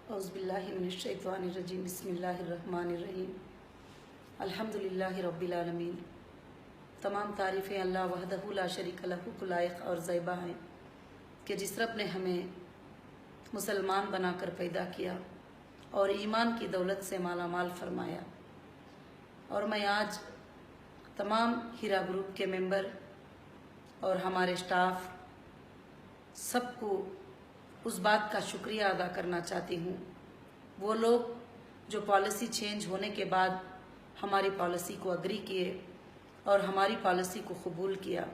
औज़ुबिल्लाहिमिनश्शैतानिर्रजीम बिस्मिल्लाहिर्रहमानिर्रहीम अल्हम्दुलिल्लाहि रब्बिल आलमीन। तमाम तारीफ़ें अल्लाह वहदहु ला शरीका लहु को लायक और ज़ैबा हैं कि जिस रब ने हमें मुसलमान बनाकर पैदा किया और ईमान की दौलत से माला माल फरमाया। और मैं आज तमाम हीरा ग्रुप के मेंबर और हमारे स्टाफ सबको उस बात का शुक्रिया अदा करना चाहती हूँ, वो लोग जो पॉलिसी चेंज होने के बाद हमारी पॉलिसी को अग्री किए और हमारी पॉलिसी को कबूल किया,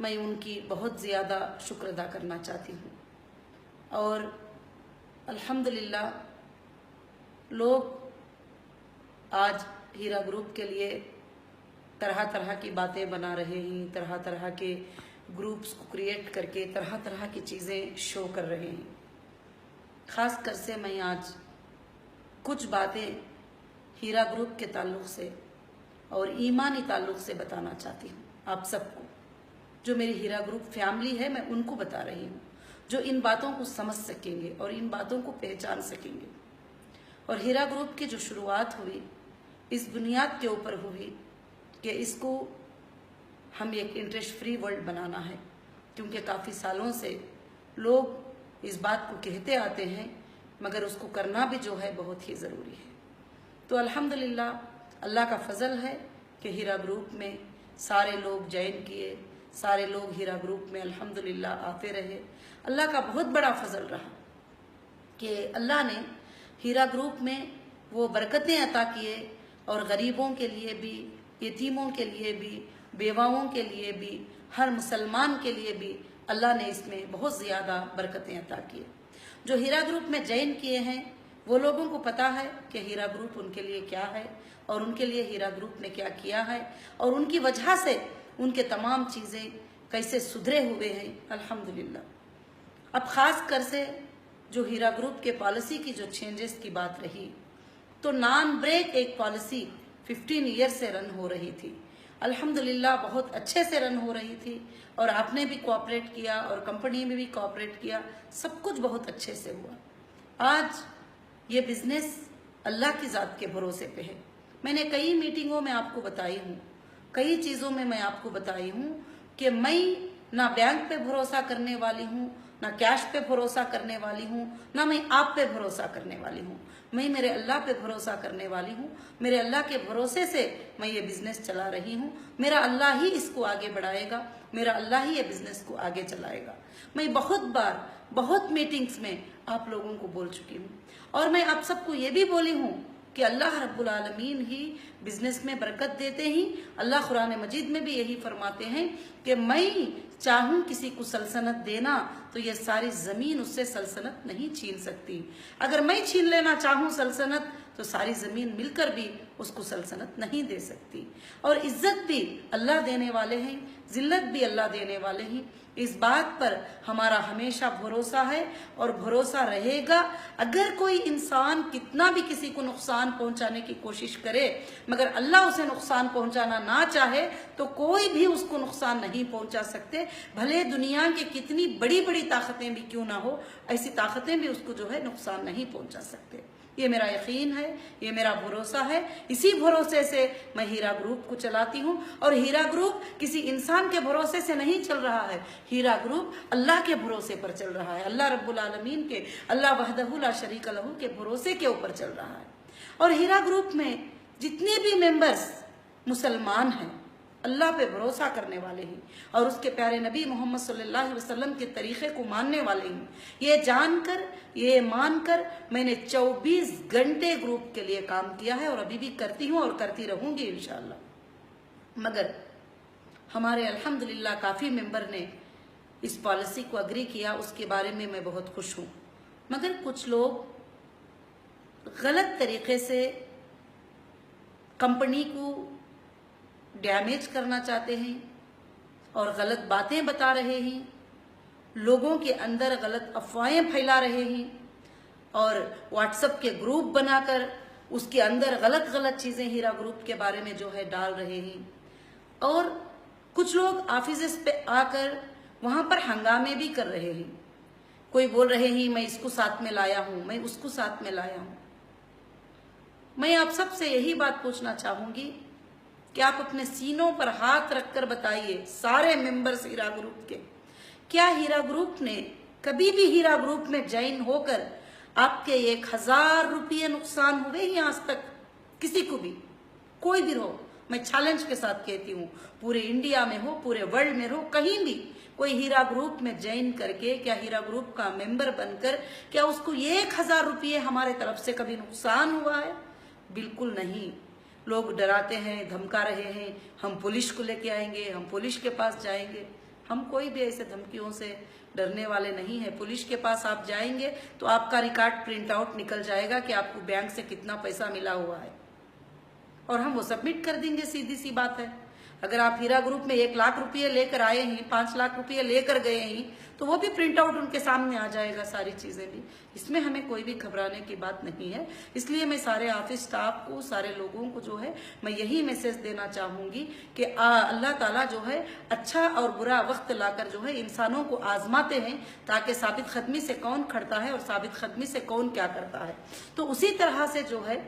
मैं उनकी बहुत ज़्यादा शुक्र अदा करना चाहती हूँ। और अल्हम्दुलिल्लाह लोग आज हीरा ग्रुप के लिए तरह तरह की बातें बना रहे हैं, तरह तरह के ग्रुप्स को क्रिएट करके तरह तरह की चीज़ें शो कर रहे हैं। ख़ास कर से मैं आज कुछ बातें हीरा ग्रुप के ताल्लुक़ से और ईमानी ताल्लुक़ से बताना चाहती हूँ आप सबको। जो मेरी हीरा ग्रुप फैमिली है, मैं उनको बता रही हूँ जो इन बातों को समझ सकेंगे और इन बातों को पहचान सकेंगे। और हीरा ग्रुप की जो शुरुआत हुई इस बुनियाद के ऊपर हुई कि इसको हम एक इंटरेस्ट फ्री वर्ल्ड बनाना है, क्योंकि काफ़ी सालों से लोग इस बात को कहते आते हैं मगर उसको करना भी जो है बहुत ही ज़रूरी है। तो अल्हम्दुलिल्लाह अल्लाह का फजल है कि हीरा ग्रुप में सारे लोग ज्वाइन किए, सारे लोग हीरा ग्रुप में अल्हम्दुलिल्लाह आते रहे। अल्लाह का बहुत बड़ा फजल रहा कि अल्लाह ने हीरा ग्रुप में वो बरकतें अता किए और गरीबों के लिए भी, यतीमों के लिए भी, बेवाओं के लिए भी, हर मुसलमान के लिए भी अल्लाह ने इसमें बहुत ज़्यादा बरकतें अता किए। जो हीरा ग्रुप में ज्वाइन किए हैं वो लोगों को पता है कि हीरा ग्रुप उनके लिए क्या है और उनके लिए हीरा ग्रुप ने क्या किया है और उनकी वजह से उनके तमाम चीज़ें कैसे सुधरे हुए हैं अल्हम्दुलिल्लाह। अब ख़ास कर से जो हीरा ग्रुप के पॉलिसी की जो चेंजेस की बात रही, तो नॉन ब्रेक एक पॉलिसी 15 ईयर से रन हो रही थी। अल्हम्दुलिल्लाह बहुत अच्छे से रन हो रही थी और आपने भी कोऑपरेट किया और कंपनी में भी कोऑपरेट किया, सब कुछ बहुत अच्छे से हुआ। आज ये बिज़नेस अल्लाह की ज़ात के भरोसे पे है। मैंने कई मीटिंगों में आपको बताई हूँ, कई चीज़ों में मैं आपको बताई हूँ कि मैं ना बैंक पे भरोसा करने वाली हूँ, ना कैश पे भरोसा करने वाली हूँ, ना मैं आप पे भरोसा करने वाली हूँ। मैं मेरे अल्लाह पे भरोसा करने वाली हूँ। मेरे अल्लाह के भरोसे से मैं ये बिज़नेस चला रही हूँ। मेरा अल्लाह ही इसको आगे बढ़ाएगा, मेरा अल्लाह ही ये बिज़नेस को आगे चलाएगा। मैं बहुत बार बहुत मीटिंग्स में आप लोगों को बोल चुकी हूँ और मैं आप सबको ये भी बोली हूँ कि अल्लाह रब्बुल आलमीन ही बिज़नेस में बरकत देते ही। अल्लाह कुरान मजीद में भी यही फरमाते हैं कि मैं चाहूँ किसी को सल्तनत देना तो ये सारी ज़मीन उससे सल्तनत नहीं छीन सकती। अगर मैं छीन लेना चाहूँ सल्तनत तो सारी ज़मीन मिलकर भी उसको सल्तनत नहीं दे सकती। और इज़्ज़त भी अल्लाह देने वाले हैं, ज़िल्लत भी अल्लाह देने वाले हैं। इस बात पर हमारा हमेशा भरोसा है और भरोसा रहेगा। अगर कोई इंसान कितना भी किसी को नुकसान पहुंचाने की कोशिश करे मगर अल्लाह उसे नुकसान पहुंचाना ना चाहे तो कोई भी उसको नुकसान नहीं पहुंचा सकते। भले दुनिया की कितनी बड़ी बड़ी ताकतें भी क्यों ना हो, ऐसी ताकतें भी उसको जो है नुकसान नहीं पहुंचा सकते। ये मेरा यकीन है, ये मेरा भरोसा है। इसी भरोसे से मैं हीरा ग्रुप को चलाती हूँ और हीरा ग्रुप किसी इंसान के भरोसे से नहीं चल रहा है। हीरा ग्रुप अल्लाह के भरोसे पर चल रहा है, अल्लाह रब्बुल आलमीन के, अल्लाह वहदहु ला शरीका लहू के भरोसे के ऊपर चल रहा है। और हीरा ग्रुप में जितने भी मेंबर्स मुसलमान हैं, अल्लाह पे भरोसा करने वाले हैं और उसके प्यारे नबी मोहम्मद सल्लल्लाहु अलैहि वसल्लम के तरीक़े को मानने वाले हैं, ये जानकर, ये मानकर मैंने 24 घंटे ग्रुप के लिए काम किया है और अभी भी करती हूँ और करती रहूँगी इंशाअल्लाह। मगर हमारे अल्हम्दुलिल्लाह काफ़ी मेंबर ने इस पॉलिसी को अग्री किया, उसके बारे में मैं बहुत खुश हूँ। मगर कुछ लोग गलत तरीक़े से कंपनी को डैमेज करना चाहते हैं और गलत बातें बता रहे हैं, लोगों के अंदर गलत अफवाहें फैला रहे हैं और व्हाट्सएप के ग्रुप बनाकर उसके अंदर गलत गलत चीज़ें हीरा ग्रुप के बारे में जो है डाल रहे हैं। और कुछ लोग ऑफिस पे आकर वहाँ पर हंगामे भी कर रहे हैं कोई बोल रहे हैं मैं इसको साथ में लाया हूं, मैं उसको साथ में लाया हूं। मैं आप सबसे यही बात पूछना चाहूंगी कि आप अपने सीनों पर हाथ रखकर बताइए, सारे मेंबर्स हीरा ग्रुप के, क्या हीरा ग्रुप ने कभी भी हीरा ग्रुप में ज्वाइन होकर आपके 1000 रुपये नुकसान हुए ही आज तक? किसी को भी, कोई भी हो, मैं चैलेंज के साथ कहती हूँ, पूरे इंडिया में हो, पूरे वर्ल्ड में हो, कहीं भी कोई हीरा ग्रुप में ज्वाइन करके, क्या हीरा ग्रुप का मेंबर बनकर, क्या उसको 1000 रुपये हमारे तरफ से कभी नुकसान हुआ है? बिल्कुल नहीं। लोग डराते हैं, धमका रहे हैं, हम पुलिस को लेके आएंगे, हम पुलिस के पास जाएंगे। हम कोई भी ऐसे धमकियों से डरने वाले नहीं है। पुलिस के पास आप जाएंगे तो आपका रिकॉर्ड प्रिंट आउट निकल जाएगा कि आपको बैंक से कितना पैसा मिला हुआ है, और हम वो सबमिट कर देंगे, सीधी सी बात है। अगर आप हीरा ग्रुप में 1 लाख रुपये लेकर आए हैं, 5 लाख रुपये लेकर गए हैं, तो वो भी प्रिंट आउट उनके सामने आ जाएगा, सारी चीजें भी। इसमें हमें कोई भी घबराने की बात नहीं है। इसलिए मैं सारे ऑफिस स्टाफ को, सारे लोगों को जो है, मैं यही मैसेज देना चाहूंगी कि अल्लाह ताला जो है अच्छा और बुरा वक्त लाकर जो है इंसानों को आजमाते हैं, ताकि साबित खदमी से कौन खड़ता है और साबित खदमी से कौन क्या करता है। तो उसी तरह से जो है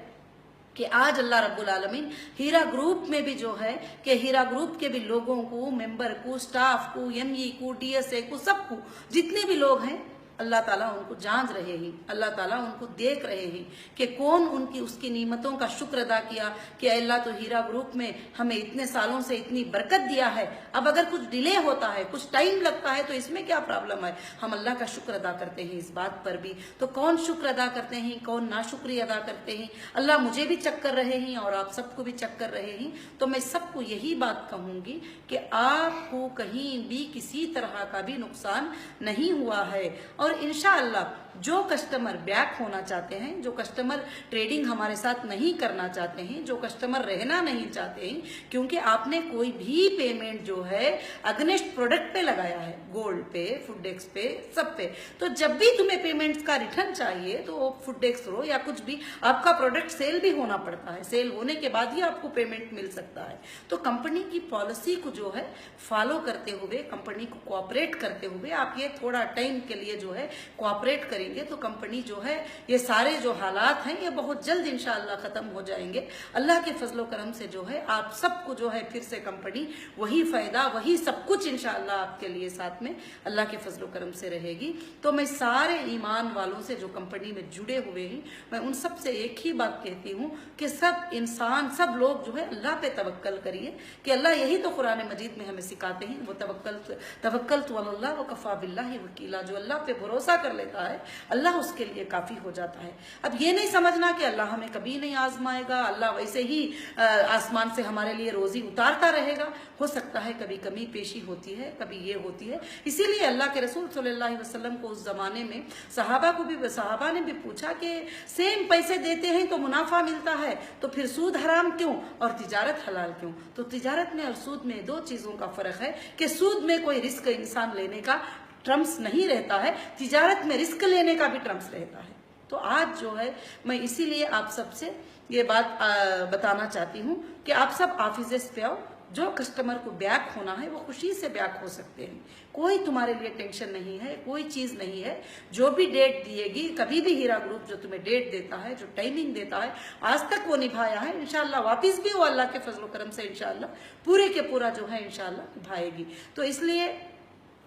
कि आज अल्लाह रब्बुल आलमीन हीरा ग्रुप में भी जो है कि हीरा ग्रुप के भी लोगों को, मेंबर को, स्टाफ को, एमई को, डीएसए को, सबको, जितने भी लोग हैं, अल्लाह ताला उनको जांच रहे हैं, अल्लाह ताला उनको देख रहे हैं कि कौन उनकी उसकी नियमतों का शुक्र अदा किया कि अल्लाह तो हीरा ग्रुप में हमें इतने सालों से इतनी बरकत दिया है, अब अगर कुछ डिले होता है, कुछ टाइम लगता है, तो इसमें क्या प्रॉब्लम है? हम अल्लाह का शुक्र अदा करते हैं इस बात पर भी। तो कौन शुक्र अदा करते हैं, कौन नाशुक्री अदा करते हैं? अल्लाह मुझे भी चेक कर रहे हैं और आप सबको भी चेक कर रहे हैं। तो मैं सबको यही बात कहूंगी कि आपको कहीं भी किसी तरह का भी नुकसान नहीं हुआ है। और इंशाअल्लाह जो कस्टमर बैक होना चाहते हैं, जो कस्टमर ट्रेडिंग हमारे साथ नहीं करना चाहते हैं, जो कस्टमर रहना नहीं चाहते हैं, क्योंकि आपने कोई भी पेमेंट जो है अगेंस्ट प्रोडक्ट पे लगाया है, गोल्ड पे, फूडेक्स पे, सब पे, तो जब भी तुम्हें पेमेंट्स का रिटर्न चाहिए तो फूडेक्स हो या कुछ भी, आपका प्रोडक्ट सेल भी होना पड़ता है, सेल होने के बाद ही आपको पेमेंट मिल सकता है। तो कंपनी की पॉलिसी को जो है फॉलो करते हुए, कंपनी को कोऑपरेट करते हुए आप ये थोड़ा टाइम के लिए जो है कोऑपरेट करेंगे तो कंपनी जो है, ये सारे जो हालात हैं ये बहुत जल्द इंशाअल्लाह खत्म हो जाएंगे। अल्लाह के फजलो करम से जो है आप सबको जो है फिर से कंपनी वही फायदा, वही सब कुछ इंशाअल्लाह आपके लिए साथ में अल्लाह के फजलो करम से रहेगी। तो मैं सारे ईमान वालों से जो कंपनी में जुड़े हुए हैं, मैं उन सब से एक ही बात कहती हूँ कि सब इंसान, सब लोग जो है अल्लाह पे तवक्कल करिए, कि अल्लाह यही तो कुरान मजीद में हमें सिखाते हैं, वो तवक्कलतु अलल्लाह व कफा बिल्लाहि वकीला, जो अल्लाह पे भरोसा कर लेता है अल्लाह उसके लिए काफी हो जाता है। अब ये नहीं समझना कि अल्लाह हमें कभी नहीं आजमाएगा, अल्लाह वैसे ही आसमान से हमारे लिए रोजी उतारता रहेगा। हो सकता है कभी कमी पेशी होती है, कभी ये होती है। इसीलिए अल्लाह के रसूल सल्लल्लाहु अलैहि वसल्लम को उस जमाने में सहाबा ने भी पूछा कि सेम पैसे देते हैं तो मुनाफा मिलता है, तो फिर सूद हराम क्यों और तिजारत हलाल क्यों? तो तिजारत में और सूद में 2 चीजों का फर्क है कि सूद में कोई रिस्क इंसान लेने का ट्रम्स नहीं रहता है, तिजारत में रिस्क लेने का भी ट्रम्स रहता है। तो आज जो है मैं इसीलिए आप सबसे ये बात बताना चाहती हूँ कि आप सब ऑफिस पे आओ, जो कस्टमर को बैक होना है वो खुशी से बैक हो सकते हैं, कोई तुम्हारे लिए टेंशन नहीं है, कोई चीज नहीं है। जो भी डेट दिएगी, कभी भी हीरा ग्रुप जो तुम्हें डेट देता है, जो टाइमिंग देता है, आज तक वो निभाया है, इंशाल्लाह वापिस भी वो अल्लाह के फजल करम से इंशाल्लाह पूरे के पूरा जो है इंशाल्लाह निभाएगी। तो इसलिए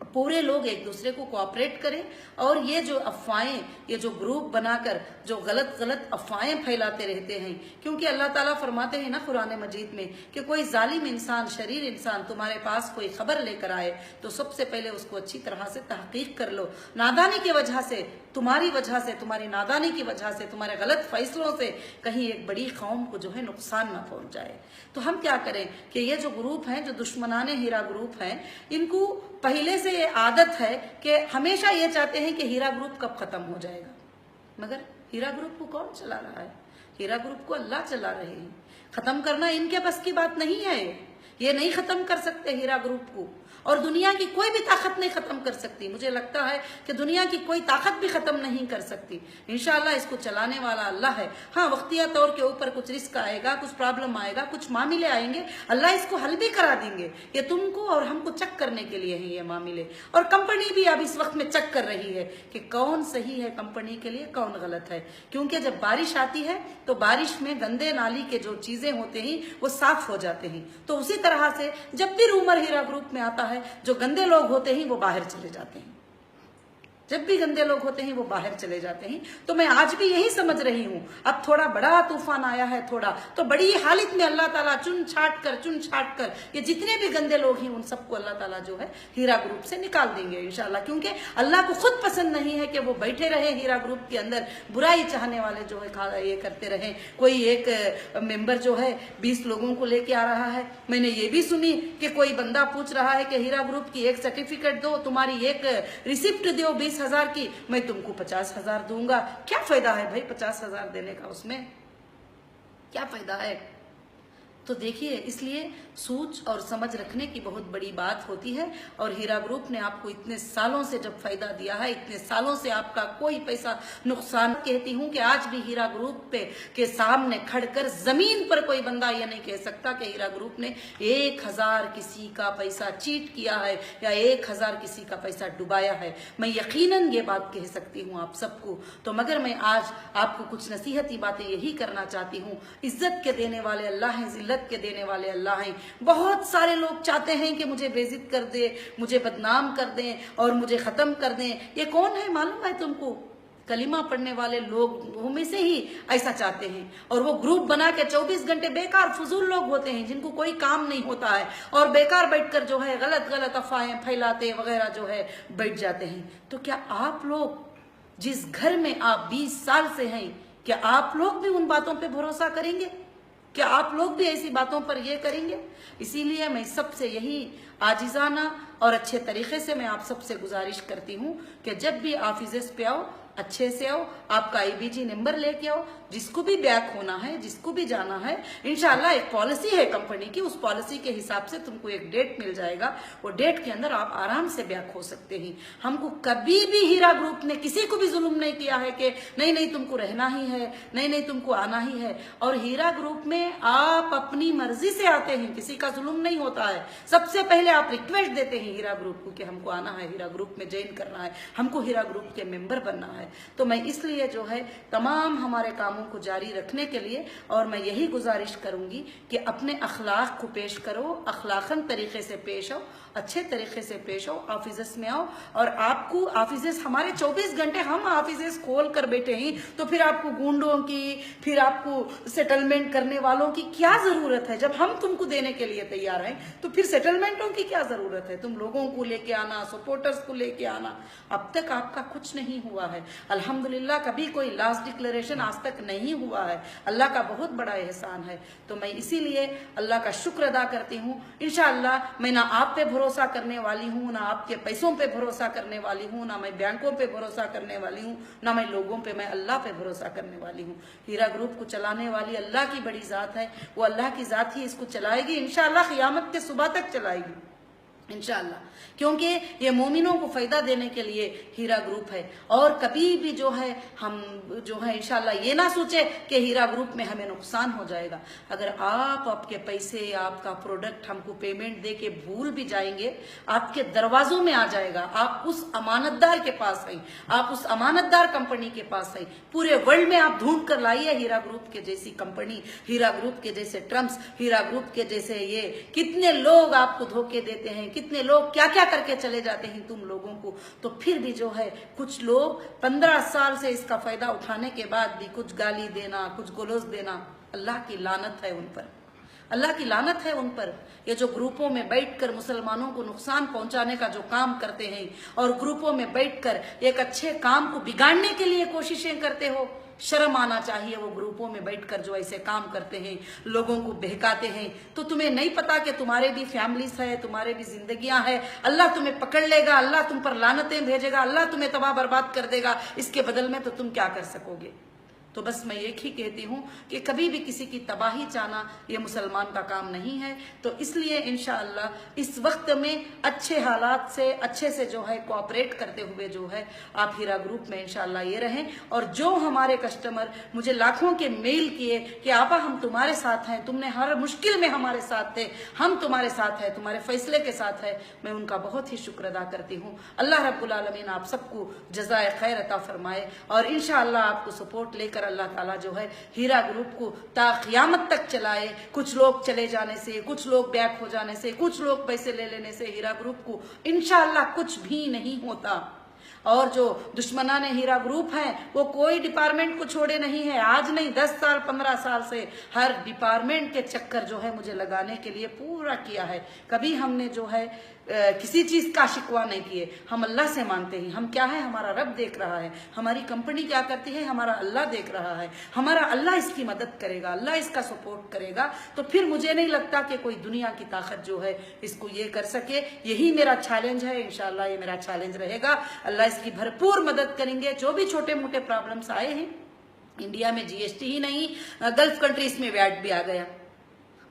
पूरे लोग एक दूसरे को कोऑपरेट करें, और ये जो अफवाहें, ये जो ग्रुप बनाकर जो गलत गलत अफवाहें फैलाते रहते हैं, क्योंकि अल्लाह ताला फरमाते हैं ना कुरान मजीद में कि कोई जालिम इंसान, शरीर इंसान तुम्हारे पास कोई खबर लेकर आए तो सबसे पहले उसको अच्छी तरह से तहकीक कर लो। नादानी की वजह से, तुम्हारी वजह से, तुम्हारी नादानी की वजह से, तुम्हारे गलत फैसलों से कहीं एक बड़ी कौम को जो है नुकसान ना पहुंच जाए। तो हम क्या करें कि ये जो ग्रुप हैं, जो दुश्मनाने हीरा ग्रुप हैं, इनको पहले से ये आदत है कि हमेशा ये चाहते हैं कि हीरा ग्रुप कब खत्म हो जाएगा। मगर हीरा ग्रुप को कौन चला रहा है? हीरा ग्रुप को अल्लाह चला रहे हैं। खत्म करना इनके बस की बात नहीं है। ये नहीं खत्म कर सकते हीरा ग्रुप को, और दुनिया की कोई भी ताकत नहीं खत्म कर सकती। मुझे लगता है कि दुनिया की कोई ताकत भी खत्म नहीं कर सकती। इंशाल्लाह इसको चलाने वाला अल्लाह है। हाँ, वक्तिया तौर के ऊपर कुछ रिस्क आएगा, कुछ प्रॉब्लम आएगा, कुछ मामले आएंगे, अल्लाह इसको हल भी करा देंगे। ये तुमको और हमको चेक करने के लिए है ये मामले, और कंपनी भी अब इस वक्त में चेक कर रही है कि कौन सही है कंपनी के लिए, कौन गलत है। क्योंकि जब बारिश आती है तो बारिश में गंदे नाली के जो चीजें होते हैं वो साफ हो जाते हैं। तो उसी तरह से जब भी रूमर हीरा ग्रुप में आता है, जो गंदे लोग होते हैं वो बाहर चले जाते हैं। जब भी गंदे लोग होते हैं वो बाहर चले जाते हैं। तो मैं आज भी यही समझ रही हूं, अब थोड़ा बड़ा तूफान आया है थोड़ा, तो बड़ी हालत में अल्लाह ताला चुन छाट कर ये जितने भी गंदे लोग हैं उन सबको अल्लाह ताला जो है हीरा ग्रुप से निकाल देंगे इंशाल्लाह। क्योंकि अल्लाह को खुद पसंद नहीं है कि वो बैठे रहे हीरा ग्रुप के अंदर, बुराई चाहने वाले जो है ये करते रहे। कोई एक मेंबर जो है 20 लोगों को लेके आ रहा है। मैंने ये भी सुनी कि कोई बंदा पूछ रहा है कि हीरा ग्रुप की एक सर्टिफिकेट दो, तुम्हारी एक रिसिप्ट दो 20,000 की, मैं तुमको 50,000 दूंगा। क्या फायदा है भाई 50,000 देने का, उसमें क्या फायदा है। तो देखिए, इसलिए सोच और समझ रखने की बहुत बड़ी बात होती है। और हीरा ग्रुप ने आपको इतने सालों से जब फायदा दिया है, इतने सालों से आपका कोई पैसा नुकसान, कहती हूं कि आज भी हीरा ग्रुप पे के सामने खड़कर जमीन पर कोई बंदा ये नहीं कह सकता कि हीरा ग्रुप ने 1,000 किसी का पैसा चीट किया है या 1,000 किसी का पैसा डुबाया है। मैं यकीनन ये बात कह सकती हूँ आप सबको। तो मगर मैं आज आपको कुछ नसीहती बातें यही करना चाहती हूँ। इज्जत के देने वाले अल्लाह हैं, जिल्लत के देने वाले अल्लाह हैं। बहुत सारे लोग चाहते हैं कि मुझे बेइज्जत कर दे, मुझे बदनाम कर दें और मुझे खत्म कर दें। ये कौन है मालूम है तुमको? कलिमा पढ़ने वाले लोग में से ही ऐसा चाहते हैं। और वो ग्रुप बना के 24 घंटे बेकार फजूल लोग होते हैं जिनको कोई काम नहीं होता है, और बेकार बैठकर जो है गलत गलत अफवाहें फैलाते वगैरह जो है बैठ जाते हैं। तो क्या आप लोग जिस घर में आप 20 साल से हैं, क्या आप लोग भी उन बातों पर भरोसा करेंगे? क्या आप लोग भी ऐसी बातों पर ये करेंगे? इसीलिए मैं सबसे यही आजिजाना और अच्छे तरीके से मैं आप सबसे गुजारिश करती हूँ कि जब भी ऑफिस पे आओ, अच्छे से आओ, आपका IBG नंबर लेके आओ। जिसको भी बैक होना है, जिसको भी जाना है, इंशाल्लाह एक पॉलिसी है कंपनी की, उस पॉलिसी के हिसाब से तुमको एक डेट मिल जाएगा। वो डेट के अंदर आप आराम से बैक हो सकते हैं। हमको कभी भी हीरा ग्रुप ने किसी को भी जुल्म नहीं किया है कि नहीं नहीं तुमको रहना ही है, नहीं नहीं तुमको आना ही है। और हीरा ग्रुप में आप अपनी मर्जी से आते हैं, किसी का जुल्म नहीं होता है। सबसे पहले आप रिक्वेस्ट देते हैं हीरा ग्रुप को कि हमको आना है, हीरा ग्रुप में ज्वाइन करना है, हमको हीरा ग्रुप के मेंबर बनना है। तो मैं इसलिए जो है तमाम हमारे कामों को जारी रखने के लिए, और मैं यही गुजारिश करूंगी कि अपने अखलाक को पेश करो, अखलाकन तरीके से पेश आओ, अच्छे तरीके से पेश आओ, ऑफिस में आओ। और आपको ऑफिस हमारे 24 घंटे हम ऑफिस खोल कर बैठे हैं, तो फिर आपको गुंडों की, फिर आपको सेटलमेंट करने वालों की क्या जरूरत है? जब हम तुमको देने के लिए तैयार हैं तो फिर सेटलमेंटों की क्या जरूरत है? तुम लोगों को लेके आना, सपोर्टर्स को लेके आना। अब तक आपका कुछ नहीं हुआ है अल्हम्दुलिल्लाह, कभी कोई लास्ट डिक्लेरेशन आज तक नहीं हुआ है। अल्लाह का बहुत बड़ा एहसान है। तो मैं इसीलिए अल्लाह का शुक्र अदा करती हूँ। इंशाअल्लाह मैं ना आप पे भरोसा करने वाली हूँ, ना आपके पैसों पे भरोसा करने वाली हूँ, ना मैं बैंकों पे भरोसा करने वाली हूँ, ना मैं लोगों पे, मैं अल्लाह पे भरोसा करने वाली हूँ। हीरा ग्रुप को चलाने वाली अल्लाह की बड़ी जात है, वो अल्लाह की जात ही इसको चलाएगी इंशाअल्लाह, क़यामत के सुबह तक चलाएगी इंशाअल्लाह। क्योंकि ये मोमिनों को फायदा देने के लिए हीरा ग्रुप है। और कभी भी जो है हम जो है इंशाअल्लाह ये ना सोचे कि हीरा ग्रुप में हमें नुकसान हो जाएगा। अगर आप आपके पैसे, आपका प्रोडक्ट हमको पेमेंट दे के भूल भी जाएंगे, आपके दरवाजों में आ जाएगा। आप उस अमानतदार के पास हैं, आप उस अमानतदार कंपनी के पास हैं। पूरे वर्ल्ड में आप ढूंढ कर लाइए हीरा ग्रुप के जैसी कंपनी, हीरा ग्रुप के जैसे ट्रम्प्स, हीरा ग्रुप के जैसे ये कितने लोग आपको धोखे देते हैं, कितने लोग क्या क्या करके चले जाते हैं तुम लोगों को। तो फिर भी जो है कुछ लोग 15 साल से इसका फायदा उठाने के बाद भी कुछ गाली देना, कुछ गोलोज देना, अल्लाह की लानत है उन पर, अल्लाह की लानत है उन पर। ये जो ग्रुपों में बैठकर मुसलमानों को नुकसान पहुंचाने का जो काम करते हैं और ग्रुपों में बैठकर एक अच्छे काम को बिगाड़ने के लिए कोशिशें करते हो, शर्म आना चाहिए। वो ग्रुपों में बैठकर जो ऐसे काम करते हैं, लोगों को बहकाते हैं, तो तुम्हें नहीं पता कि तुम्हारे भी फैमिलीज है, तुम्हारे भी जिंदगियां हैं। अल्लाह तुम्हें पकड़ लेगा, अल्लाह तुम पर लानतें भेजेगा, अल्लाह तुम्हें तबाह बर्बाद कर देगा। इसके बदल में तो तुम क्या कर सकोगे? तो बस मैं एक ही कहती हूँ कि कभी भी किसी की तबाही चाहना ये मुसलमान का काम नहीं है। तो इसलिए इंशाअल्लाह इस वक्त में अच्छे हालात से अच्छे से जो है कोऑपरेट करते हुए जो है आप हीरा ग्रुप में इंशाअल्लाह ये रहें। और जो हमारे कस्टमर मुझे लाखों के मेल किए कि आपा हम तुम्हारे साथ हैं, तुमने हर मुश्किल में हमारे साथ थे, हम तुम्हारे साथ हैं, तुम्हारे फैसले के साथ है, मैं उनका बहुत ही शुक्र अदा करती हूँ। अल्लाह रब्बुल आलमीन आप सबको जज़ाए खैर अता फरमाए और इंशाअल्लाह आपको सपोर्ट लेकर अल्लाह ताला जो है हीरा ग्रुप को ता क़यामत तक चलाए। कुछ लोग चले जाने से, कुछ लोग बैक हो जाने से, कुछ लोग पैसे ले लेने से हीरा ग्रुप को इंशाअल्लाह कुछ भी नहीं होता। और जो दुश्मनाने हीरा ग्रुप हैं वो कोई डिपार्टमेंट को छोड़े नहीं है। आज नहीं 10 साल 15 साल से हर डिपार्टमेंट के चक्कर जो है मुझे लगाने के लिए पूरा किया है। कभी हमने जो है किसी चीज का शिकवा नहीं किए। हम अल्लाह से मांगते हैं। हम क्या है, हमारा रब देख रहा है, हमारी कंपनी क्या करती है, हमारा अल्लाह देख रहा है, हमारा अल्लाह इसकी मदद करेगा, अल्लाह इसका सपोर्ट करेगा। तो फिर मुझे नहीं लगता कि कोई दुनिया की ताकत जो है इसको ये कर सके। यही मेरा चैलेंज है, इंशाल्लाह ये मेरा चैलेंज रहेगा। अल्लाह इसकी भरपूर मदद करेंगे। जो भी छोटे मोटे प्रॉब्लम्स आए हैं, इंडिया में जीएसटी ही नहीं, गल्फ कंट्रीज में वैट भी आ गया,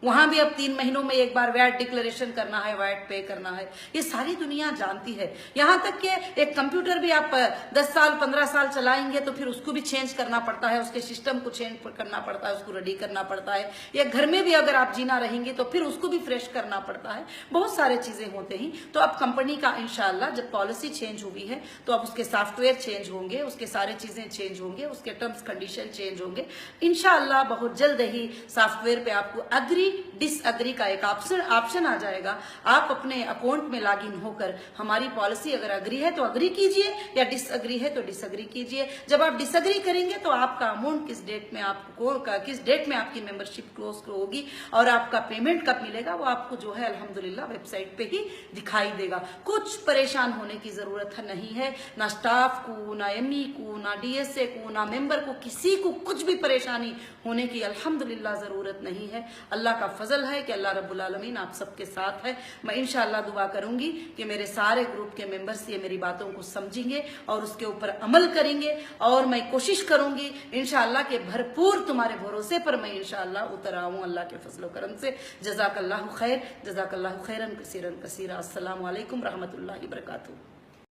वहां भी अब 3 महीनों में एक बार वैट डिक्लेरेशन करना है, वैट पे करना है। ये सारी दुनिया जानती है। यहाँ तक कि एक कंप्यूटर भी आप 10 साल 15 साल चलाएंगे तो फिर उसको भी चेंज करना पड़ता है, उसके सिस्टम को चेंज करना पड़ता है, उसको रेडी करना पड़ता है। या घर में भी अगर आप जीना रहेंगे तो फिर उसको भी फ्रेश करना पड़ता है। बहुत सारे चीजें होते हैं। तो अब कंपनी का इंशाल्लाह जब पॉलिसी चेंज हुई है तो अब उसके सॉफ्टवेयर चेंज होंगे, उसके सारे चीजें चेंज होंगे, उसके टर्म्स कंडीशन चेंज होंगे। इंशाल्लाह बहुत जल्द ही सॉफ्टवेयर पे आपको अग्री डिसअग्री का एक ऑप्शन आ जाएगा। आप अपने अकाउंट में लॉगिन होकर हमारी पॉलिसी अगर अग्री है तो अग्री कीजिए या डिसअग्री है तो डिसअग्री कीजिए। जब आप डिसअग्री करेंगे तो आपका अमाउंट किस डेट में आपकी मेंबरशिप क्लोज होगी और आपका पेमेंट कब मिलेगा वो आपको जो है अल्हम्दुलिल्लाह वेबसाइट पे ही दिखाई देगा। कुछ परेशान होने की जरूरत नहीं है, ना स्टाफ को, ना एमई को, ना डीएसए को, ना मेंबर को, किसी को कुछ भी परेशानी होने की अल्हम्दुलिल्लाह जरूरत नहीं है। अल्लाह का फजल है कि अल्लाह रब्बुल आलमीन आप सबके साथ है। मैं इंशाअल्लाह दुआ करूंगी कि मेरे सारे ग्रुप के मेंबर्स ये मेरी बातों को समझेंगे और उसके ऊपर अमल करेंगे। और मैं कोशिश करूंगी इंशाअल्लाह के भरपूर तुम्हारे भरोसे पर मैं इंशाअल्लाह उतर आऊं अल्लाह के फजल करम से। जज़ाकल्लाहु खैर, जज़ाकल्लाहु खैरन कसीरन कसीरा। अस्सलामु अलैकुम रहमतुल्लाहि व बरकातुहू।